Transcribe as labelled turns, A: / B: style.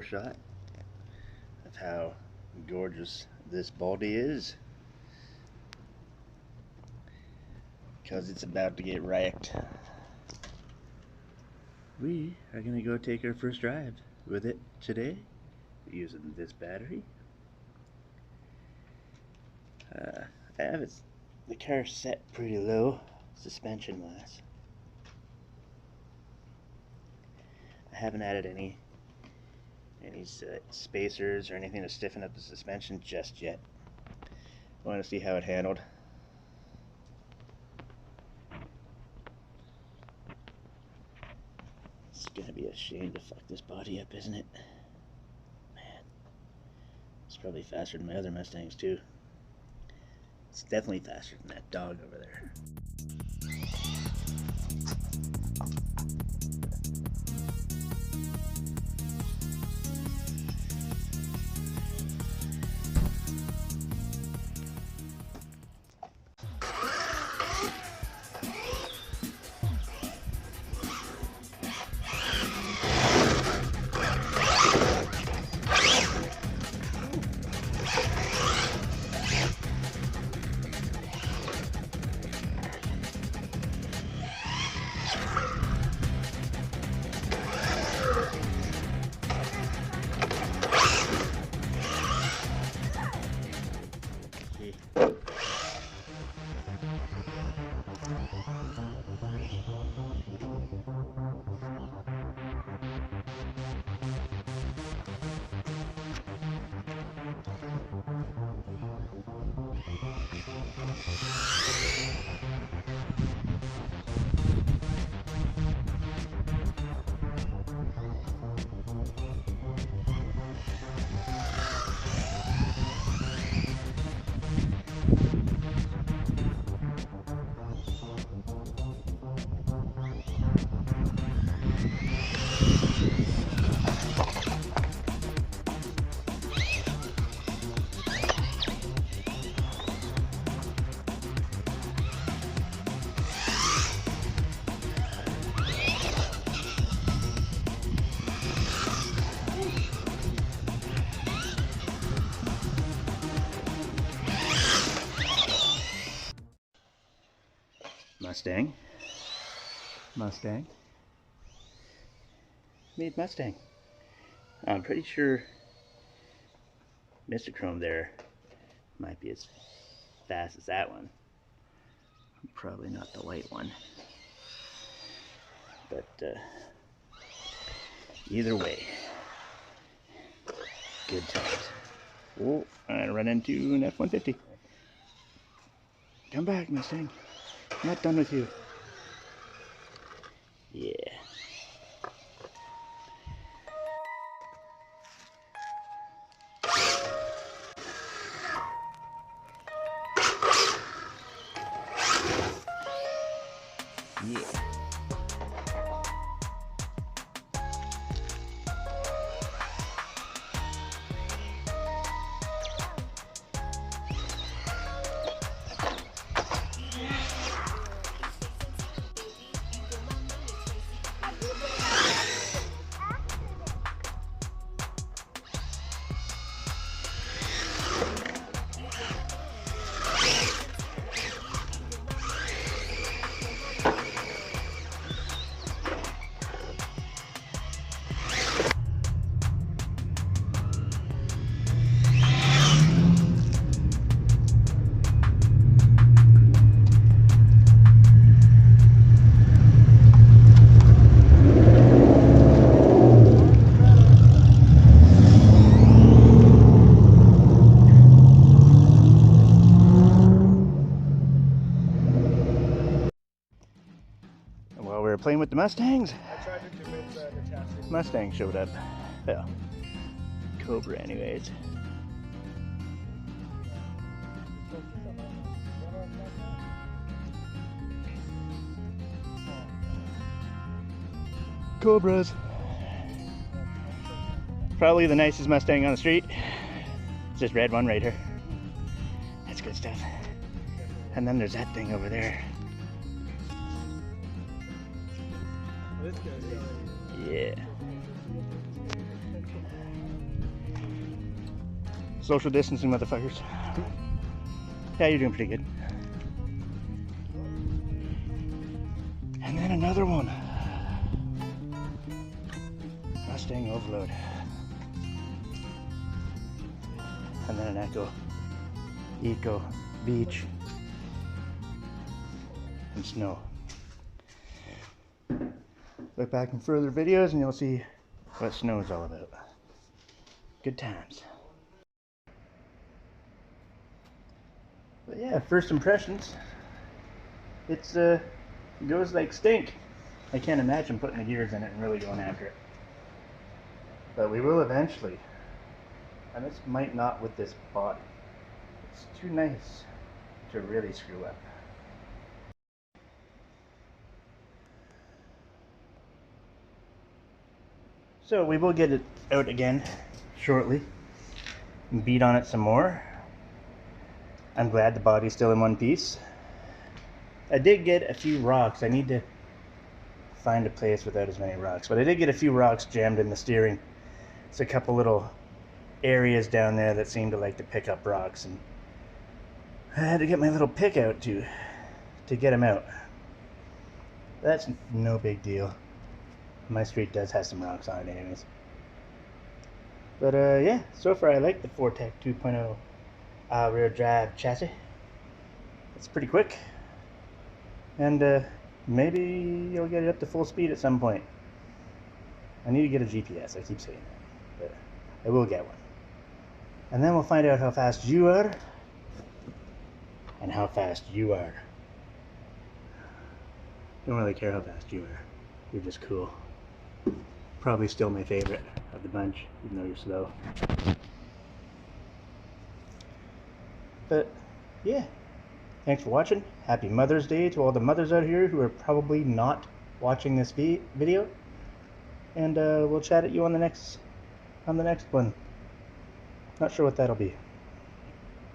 A: shot of how gorgeous this body is, because it's about to get wrecked. We are going to go take our first drive with it today using this battery. I have the car set pretty low suspension wise. I haven't added any spacers or anything to stiffen up the suspension just yet. I want to see how it handled. It's gonna be a shame to fuck this body up, isn't it? Man, it's probably faster than my other Mustangs too. It's definitely faster than that dog over there. Mustang. Made Mustang. I'm pretty sure Mr. Chrome there might be as fast as that one. Probably not the white one. But either way, good times. Oh, I run into an F-150. Come back, Mustang. I'm not done with you. Yeah. Yeah. While we were playing with the Mustangs, Mustang showed up. Well, Cobra anyways. Cobras. Probably the nicest Mustang on the street. It's this red one right here. That's good stuff. And then there's that thing over there. Yeah. Social distancing, motherfuckers. Yeah, you're doing pretty good. And then another one. Mustang overload. And then an Eco, Beach, and snow. Look back in further videos and you'll see what snow is all about. Good times. But yeah, first impressions. It goes like stink. I can't imagine putting the gears in it and really going after it. But we will eventually. And this might not with this body. It's too nice to really screw up. So we will get it out again shortly and beat on it some more. I'm glad the body's still in one piece. I did get a few rocks. I need to find a place without as many rocks, but I did get a few rocks jammed in the steering. It's a couple little areas down there that seem to like to pick up rocks, and I had to get my little pick out to get them out. That's no big deal. My street does have some rocks on it anyways. But yeah, so far I like the Fortec 2.0 rear drive chassis. It's pretty quick, and maybe you'll get it up to full speed at some point. I need to get a GPS, I keep saying that, but I will get one. And then we'll find out how fast you are and how fast you are. Don't really care how fast you are. You're just cool. Probably still my favorite of the bunch, even though you're slow. But yeah, thanks for watching. Happy Mother's Day to all the mothers out here who are probably not watching this video. And we'll chat at you on the next one. Not sure what that'll be.